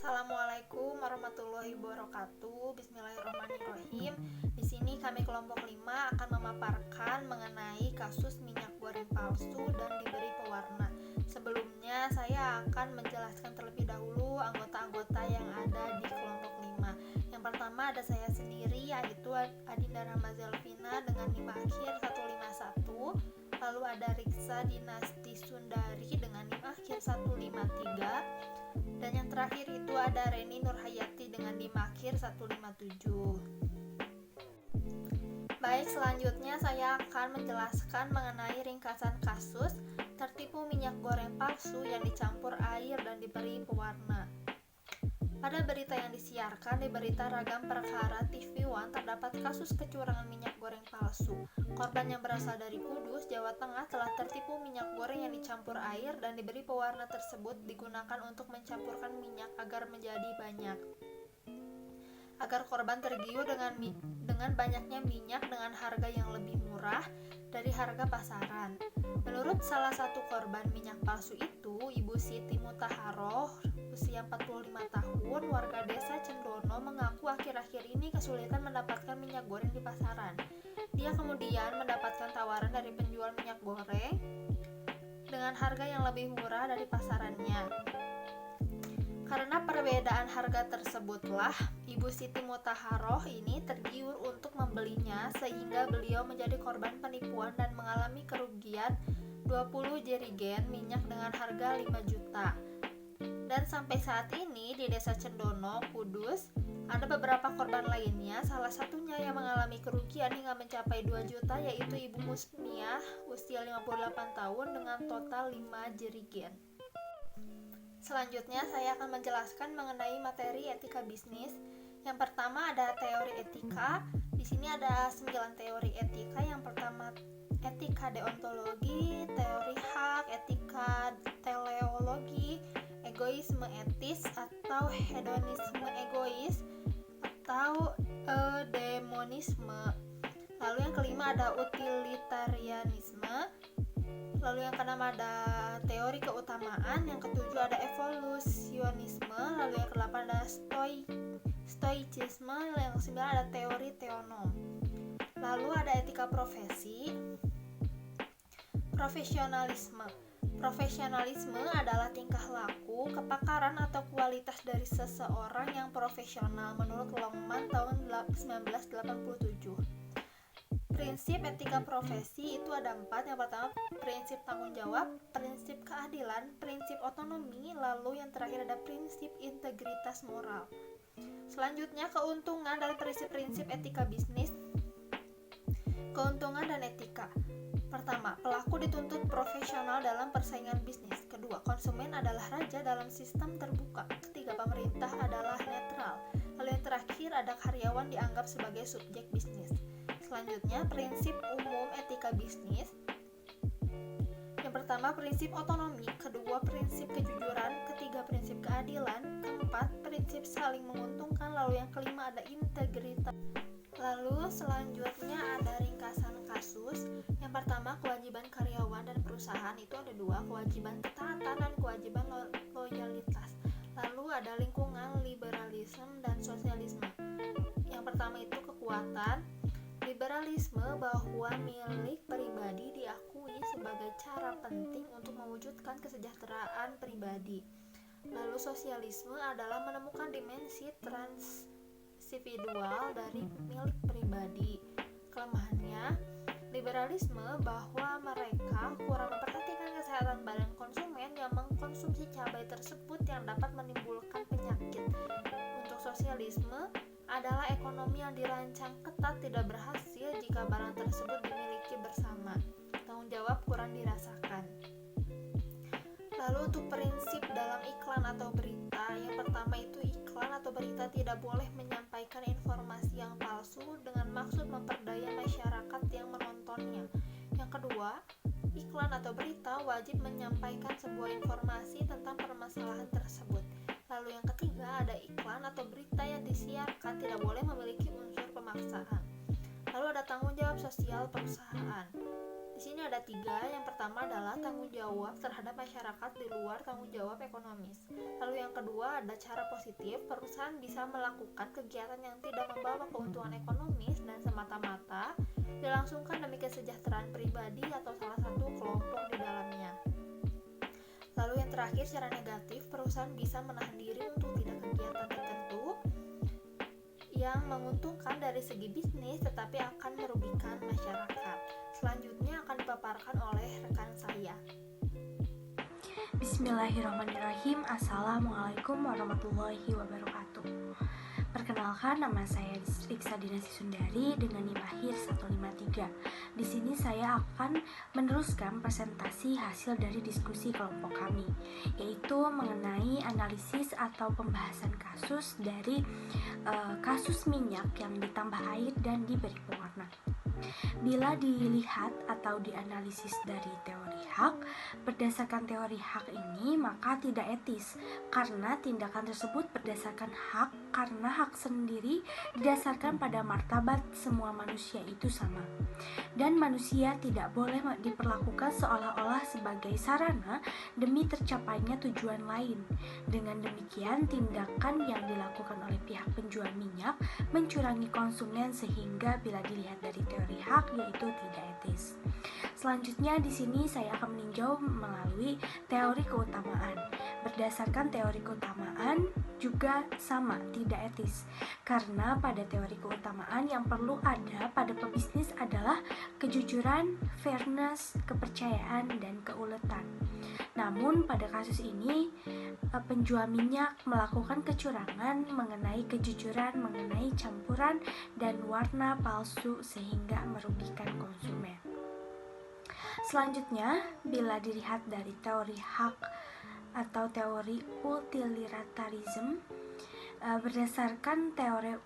Assalamualaikum warahmatullahi wabarakatuh. Bismillahirrahmanirrahim. Di sini kami kelompok 5 akan memaparkan mengenai kasus minyak goreng palsu dan diberi pewarna. Sebelumnya saya akan menjelaskan terlebih dahulu anggota-anggota yang ada di kelompok 5. Yang pertama ada saya sendiri, yaitu Adinda Rahma Zelvina dengan NIM akhir 151. Lalu ada Riksa Dinasti Sundari dengan NIM akhir 153. Dan yang terakhir itu ada Reni Nurhayati dengan NIM akhir 157. Baik, selanjutnya saya akan menjelaskan mengenai ringkasan kasus tertipu minyak goreng palsu yang dicampur air dan diberi pewarna. Pada berita yang disiarkan di berita Ragam Perkara TV One terdapat kasus kecurangan minyak goreng palsu. Korban yang berasal dari Kudus, Jawa Tengah telah tertipu minyak goreng yang dicampur air dan diberi pewarna tersebut digunakan untuk mencampurkan minyak agar menjadi banyak. Agar korban tergiur dengan banyaknya minyak dengan harga yang lebih murah dari harga pasaran. Menurut salah satu korban minyak palsu itu, Ibu Siti Mutaharoh, usia 45 tahun, warga desa Cendono, mengaku akhir-akhir ini kesulitan mendapatkan minyak goreng di pasaran. Dia kemudian mendapatkan tawaran dari penjual minyak goreng dengan harga yang lebih murah dari pasarannya. Karena perbedaan harga tersebutlah, Ibu Siti Mutaharoh ini tergiur untuk membelinya sehingga beliau menjadi korban penipuan dan mengalami kerugian 20 jerigen minyak dengan harga 5 juta. Dan sampai saat ini di Desa Cendono, Kudus, ada beberapa korban lainnya, salah satunya yang mengalami kerugian hingga mencapai 2 juta, yaitu Ibu Musmiah, usia 58 tahun dengan total 5 jerigen. Selanjutnya saya akan menjelaskan mengenai materi etika bisnis. Yang pertama ada teori etika. Di sini ada 9 teori etika. Yang pertama etika deontologi, teori hak, etika teleologi, egoisme etis atau hedonisme egois atau demonisme. Lalu yang kelima ada utilitarianisme. Lalu yang keenam ada teori keutamaan, yang ketujuh ada evolusionisme, lalu yang kedelapan ada stoicisme, yang kesembilan ada teori teonom. Lalu ada etika profesi. Profesionalisme. Profesionalisme adalah tingkah laku, kepakaran atau kualitas dari seseorang yang profesional menurut Longman tahun 1987. Prinsip etika profesi itu ada 4. Yang pertama prinsip tanggung jawab, prinsip keadilan, prinsip otonomi, lalu yang terakhir ada prinsip integritas moral. Selanjutnya keuntungan dari prinsip-prinsip etika bisnis. Keuntungan dan etika. Pertama, pelaku dituntut profesional dalam persaingan bisnis. Kedua, konsumen adalah raja dalam sistem terbuka. Ketiga, pemerintah adalah netral. Lalu yang terakhir ada karyawan dianggap sebagai subjek bisnis. Selanjutnya, prinsip umum etika bisnis. Yang pertama, prinsip otonomi. Kedua, prinsip kejujuran. Ketiga, prinsip keadilan. Keempat, prinsip saling menguntungkan. Lalu yang kelima ada integritas. Lalu selanjutnya ada ringkasan kasus. Yang pertama, kewajiban karyawan dan perusahaan itu ada 2, kewajiban ketaatan dan kewajiban loyalitas. Lalu ada lingkungan, liberalisme dan sosialisme. Yang pertama itu kekuatan. Liberalisme bahwa milik pribadi diakui sebagai cara penting untuk mewujudkan kesejahteraan pribadi. Lalu sosialisme adalah menemukan dimensi transindividual dari milik pribadi. Kelemahannya, liberalisme bahwa mereka kurang memperhatikan kesehatan badan konsumen yang mengkonsumsi cabai tersebut yang dapat menimbulkan penyakit. Untuk sosialisme adalah ekonomi yang dirancang ketat tidak berhasil jika barang tersebut dimiliki bersama. Tanggung jawab kurang dirasakan. Lalu untuk prinsip dalam iklan atau berita, yang pertama itu iklan atau berita tidak boleh menyampaikan informasi yang palsu dengan maksud memperdaya masyarakat yang menontonnya. Yang kedua, iklan atau berita wajib menyampaikan sebuah informasi tentang permasalahan tersebut. Lalu yang ketiga ada iklan atau berita yang disiarkan tidak boleh memiliki unsur pemaksaan. Lalu ada tanggung jawab sosial perusahaan. Di sini ada 3. Yang pertama adalah tanggung jawab terhadap masyarakat di luar tanggung jawab ekonomis. Lalu yang kedua ada cara positif, perusahaan bisa melakukan kegiatan yang tidak membawa keuntungan ekonomis dan semata-mata dilangsungkan demi kesejahteraan pribadi atau salah satu kelompok di dalamnya. Lalu yang terakhir, secara negatif, perusahaan bisa menahan diri untuk tidak kegiatan tertentu yang menguntungkan dari segi bisnis tetapi akan merugikan masyarakat. Selanjutnya akan dipaparkan oleh rekan saya. Bismillahirrahmanirrahim. Assalamualaikum warahmatullahi wabarakatuh. Perkenalkan, nama saya Riksa Dinasi Sundari dengan NIM akhir 153. Di sini saya akan meneruskan presentasi hasil dari diskusi kelompok kami, yaitu mengenai analisis atau pembahasan kasus dari kasus minyak yang ditambah air dan diberi pewarna. Bila dilihat atau dianalisis dari teori hak, berdasarkan teori hak ini maka tidak etis karena tindakan tersebut berdasarkan hak, karena hak sendiri didasarkan pada martabat semua manusia itu sama dan manusia tidak boleh diperlakukan seolah-olah sebagai sarana demi tercapainya tujuan lain. Dengan demikian, tindakan yang dilakukan oleh pihak penjual minyak mencurangi konsumen sehingga bila dilihat dari teori hak yaitu tidak etis. Selanjutnya di sini saya akan meninjau melalui teori keutamaan. Berdasarkan teori keutamaan juga sama, tidak etis. Karena pada teori keutamaan yang perlu ada pada pebisnis adalah kejujuran, fairness, kepercayaan, dan keuletan. Namun pada kasus ini penjual minyak melakukan kecurangan mengenai kejujuran, mengenai campuran dan warna palsu sehingga merugikan konsumen. Selanjutnya, bila dilihat dari teori hak atau teori utilitarianism, berdasarkan teori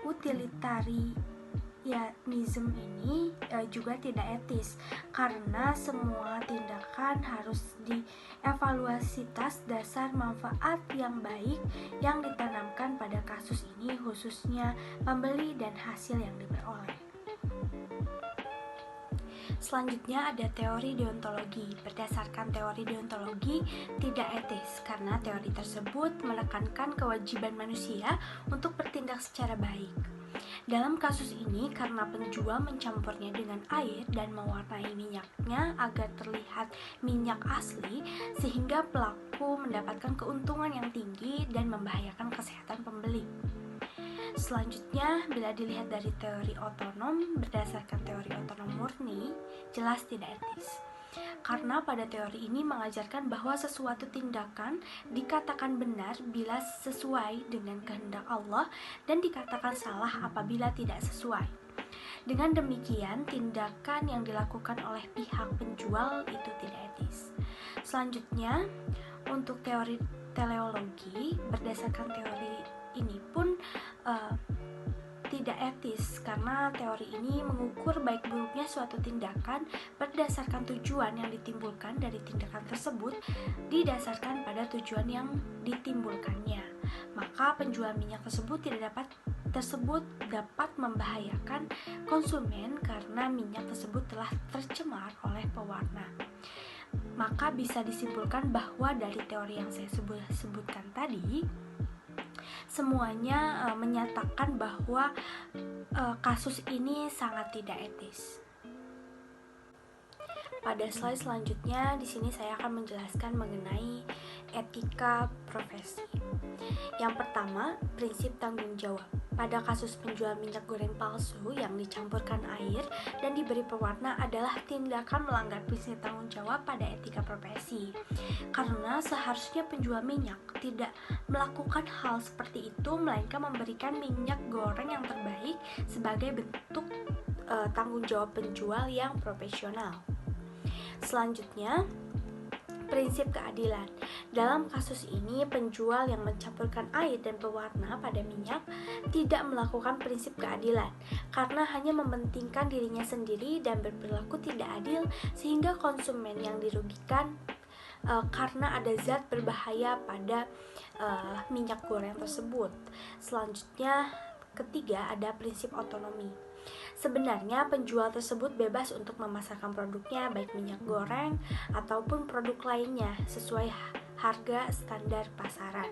utilitarianism ini juga tidak etis karena semua tindakan harus dievaluasi atas dasar manfaat yang baik yang ditanamkan pada kasus ini, khususnya pembeli dan hasil yang diperoleh. Selanjutnya ada teori deontologi. Berdasarkan teori deontologi tidak etis karena teori tersebut menekankan kewajiban manusia untuk bertindak secara baik. Dalam kasus ini karena penjual mencampurnya dengan air dan mewarnai minyaknya agar terlihat minyak asli sehingga pelaku mendapatkan keuntungan yang tinggi dan membahayakan kesehatan pembeli. Selanjutnya, bila dilihat dari teori otonom, berdasarkan teori otonom murni, jelas tidak etis. Karena pada teori ini mengajarkan bahwa sesuatu tindakan dikatakan benar bila sesuai dengan kehendak Allah dan dikatakan salah apabila tidak sesuai. Dengan demikian, tindakan yang dilakukan oleh pihak penjual itu tidak etis. Selanjutnya, untuk teori teleologi, berdasarkan teori ini pun tidak etis karena teori ini mengukur baik buruknya suatu tindakan berdasarkan tujuan yang ditimbulkan dari tindakan tersebut didasarkan pada tujuan yang ditimbulkannya. Maka penjual minyak tersebut dapat membahayakan konsumen karena minyak tersebut telah tercemar oleh pewarna. Maka bisa disimpulkan bahwa dari teori yang saya sebutkan tadi, semuanya menyatakan bahwa kasus ini sangat tidak etis. Pada slide selanjutnya, di sini saya akan menjelaskan mengenai etika profesi. Yang pertama, prinsip tanggung jawab. Pada kasus penjual minyak goreng palsu yang dicampurkan air dan diberi pewarna adalah tindakan melanggar prinsip tanggung jawab pada etika profesi. Karena seharusnya penjual minyak tidak melakukan hal seperti itu, melainkan memberikan minyak goreng yang terbaik sebagai bentuk tanggung jawab penjual yang profesional. Selanjutnya, prinsip keadilan. Dalam kasus ini, penjual yang mencampurkan air dan pewarna pada minyak tidak melakukan prinsip keadilan karena hanya mementingkan dirinya sendiri dan berperilaku tidak adil sehingga konsumen yang dirugikan karena ada zat berbahaya pada minyak goreng tersebut. Selanjutnya, ketiga ada prinsip otonomi. Sebenarnya penjual tersebut bebas untuk memasarkan produknya baik minyak goreng ataupun produk lainnya sesuai harga standar pasaran.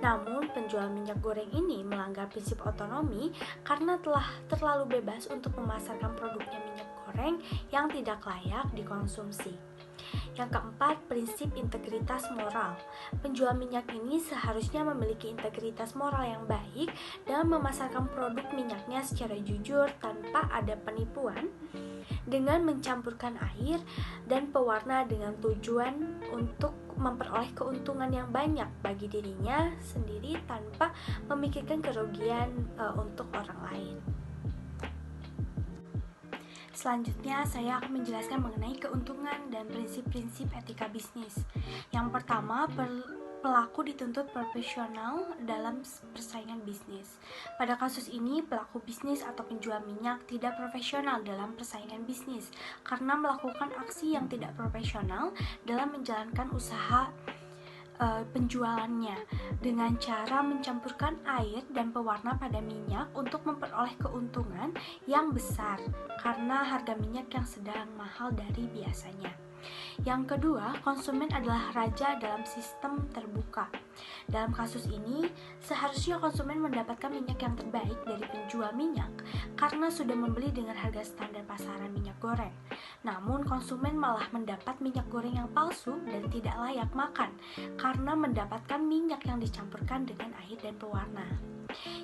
Namun penjual minyak goreng ini melanggar prinsip otonomi karena telah terlalu bebas untuk memasarkan produknya minyak goreng yang tidak layak dikonsumsi. Yang keempat, prinsip integritas moral. Penjual minyak ini seharusnya memiliki integritas moral yang baik dan memasarkan produk minyaknya secara jujur tanpa ada penipuan dengan mencampurkan air dan pewarna dengan tujuan untuk memperoleh keuntungan yang banyak bagi dirinya sendiri tanpa memikirkan kerugian untuk orang lain. Selanjutnya, saya akan menjelaskan mengenai keuntungan dan prinsip-prinsip etika bisnis. Yang pertama, pelaku dituntut profesional dalam persaingan bisnis. Pada kasus ini, pelaku bisnis atau penjual minyak tidak profesional dalam persaingan bisnis karena melakukan aksi yang tidak profesional dalam menjalankan usaha penjualannya dengan cara mencampurkan air dan pewarna pada minyak untuk memperoleh keuntungan yang besar karena harga minyak yang sedang mahal dari biasanya. Yang kedua, konsumen adalah raja dalam sistem terbuka. Dalam kasus ini, seharusnya konsumen mendapatkan minyak yang terbaik dari penjual minyak karena sudah membeli dengan harga standar pasaran minyak goreng. Namun, konsumen malah mendapat minyak goreng yang palsu dan tidak layak makan karena mendapatkan minyak yang dicampurkan dengan air dan pewarna.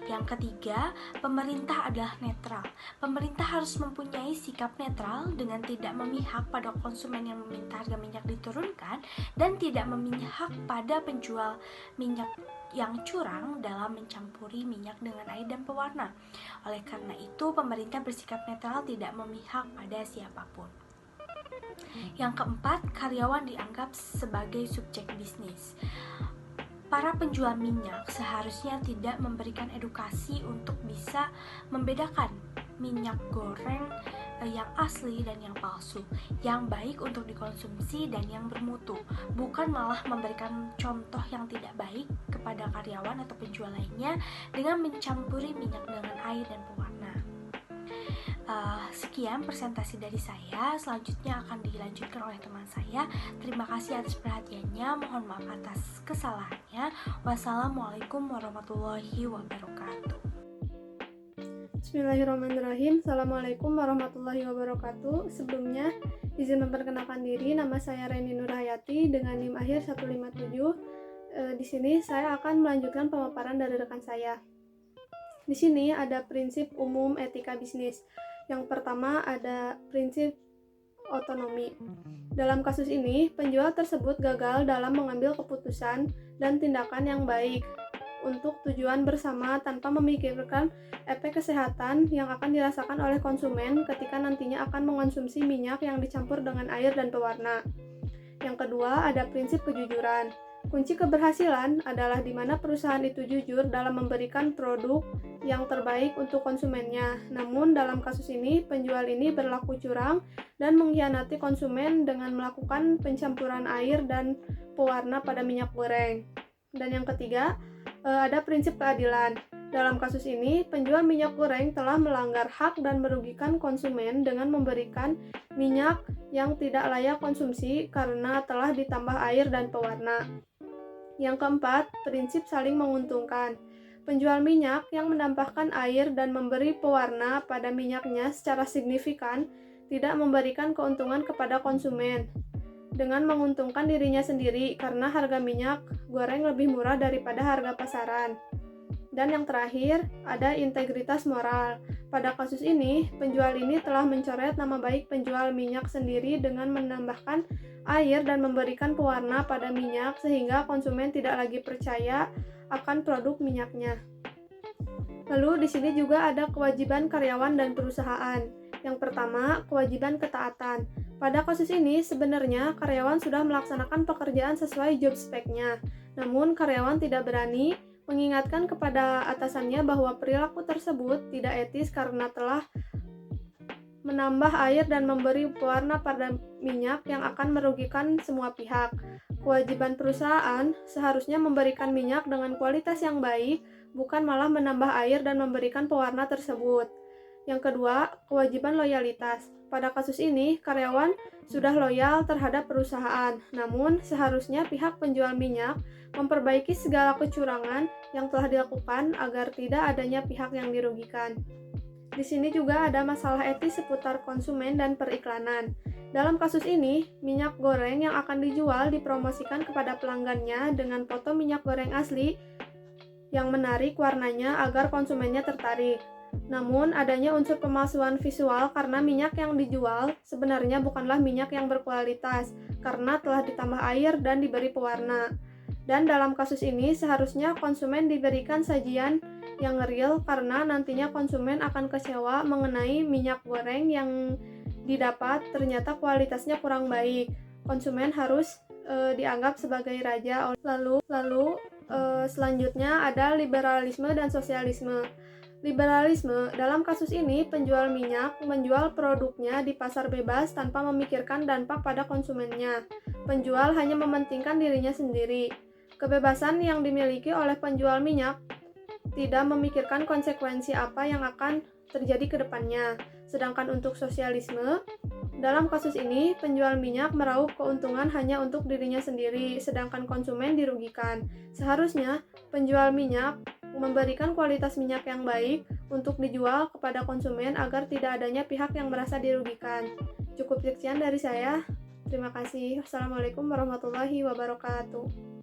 Yang ketiga, pemerintah adalah netral. Pemerintah harus mempunyai sikap netral dengan tidak memihak pada konsumen yang meminta harga minyak diturunkan dan tidak memihak pada penjual minyak yang curang dalam mencampuri minyak dengan air dan pewarna. Oleh karena itu, pemerintah bersikap netral tidak memihak pada siapapun. Yang keempat, karyawan dianggap sebagai subjek bisnis. Para penjual minyak seharusnya tidak memberikan edukasi untuk bisa membedakan minyak goreng yang asli dan yang palsu, yang baik untuk dikonsumsi dan yang bermutu, bukan malah memberikan contoh yang tidak baik kepada karyawan atau penjual lainnya dengan mencampuri minyak dengan air dan pewarna. Sekian presentasi dari saya. Selanjutnya akan dilanjutkan oleh teman saya. Terima kasih atas perhatiannya. Mohon maaf atas kesalahannya. Wassalamualaikum warahmatullahi wabarakatuh. Bismillahirrahmanirrahim. Assalamualaikum warahmatullahi wabarakatuh. Sebelumnya, izin memperkenalkan diri. Nama saya Reni Nurhayati dengan NIM akhir 157. Di sini saya akan melanjutkan pemaparan dari rekan saya. Di sini ada prinsip umum etika bisnis. Yang pertama ada prinsip otonomi. Dalam kasus ini, penjual tersebut gagal dalam mengambil keputusan dan tindakan yang baik untuk tujuan bersama tanpa memikirkan efek kesehatan yang akan dirasakan oleh konsumen ketika nantinya akan mengonsumsi minyak yang dicampur dengan air dan pewarna. Yang kedua, ada prinsip kejujuran. Kunci keberhasilan adalah di mana perusahaan itu jujur dalam memberikan produk yang terbaik untuk konsumennya. Namun dalam kasus ini, penjual ini berlaku curang dan mengkhianati konsumen dengan melakukan pencampuran air dan pewarna pada minyak goreng. Dan yang ketiga, ada prinsip keadilan. Dalam kasus ini, penjual minyak goreng telah melanggar hak dan merugikan konsumen dengan memberikan minyak yang tidak layak konsumsi karena telah ditambah air dan pewarna. Yang keempat, prinsip saling menguntungkan. Penjual minyak yang menambahkan air dan memberi pewarna pada minyaknya secara signifikan tidak memberikan keuntungan kepada konsumen dengan menguntungkan dirinya sendiri karena harga minyak goreng lebih murah daripada harga pasaran. Dan yang terakhir, ada integritas moral. Pada kasus ini, penjual ini telah mencoret nama baik penjual minyak sendiri dengan menambahkan air dan memberikan pewarna pada minyak sehingga konsumen tidak lagi percaya akan produk minyaknya. Lalu di sini juga ada kewajiban karyawan dan perusahaan. Yang pertama, kewajiban ketaatan. Pada kasus ini sebenarnya karyawan sudah melaksanakan pekerjaan sesuai job spec-nya. Namun karyawan tidak berani mengingatkan kepada atasannya bahwa perilaku tersebut tidak etis karena telah menambah air dan memberi pewarna pada minyak yang akan merugikan semua pihak. Kewajiban perusahaan seharusnya memberikan minyak dengan kualitas yang baik bukan malah menambah air dan memberikan pewarna tersebut. Yang kedua, kewajiban loyalitas. Pada kasus ini, karyawan sudah loyal terhadap perusahaan, namun seharusnya pihak penjual minyak memperbaiki segala kecurangan yang telah dilakukan agar tidak adanya pihak yang dirugikan. Di sini juga ada masalah etis seputar konsumen dan periklanan. Dalam kasus ini, minyak goreng yang akan dijual dipromosikan kepada pelanggannya dengan foto minyak goreng asli yang menarik warnanya agar konsumennya tertarik. Namun, adanya unsur pemalsuan visual karena minyak yang dijual sebenarnya bukanlah minyak yang berkualitas karena telah ditambah air dan diberi pewarna. Dan dalam kasus ini, seharusnya konsumen diberikan sajian yang real karena nantinya konsumen akan kecewa mengenai minyak goreng yang didapat ternyata kualitasnya kurang baik. Konsumen harus dianggap sebagai raja. Lalu selanjutnya ada liberalisme dan sosialisme. Liberalisme, dalam kasus ini penjual minyak menjual produknya di pasar bebas tanpa memikirkan dampak pada konsumennya. Penjual hanya mementingkan dirinya sendiri. Kebebasan yang dimiliki oleh penjual minyak tidak memikirkan konsekuensi apa yang akan terjadi ke depannya. Sedangkan untuk sosialisme, dalam kasus ini penjual minyak meraup keuntungan hanya untuk dirinya sendiri, sedangkan konsumen dirugikan. Seharusnya penjual minyak memberikan kualitas minyak yang baik untuk dijual kepada konsumen agar tidak adanya pihak yang merasa dirugikan. Cukup sekian dari saya. Terima kasih. Wassalamualaikum warahmatullahi wabarakatuh.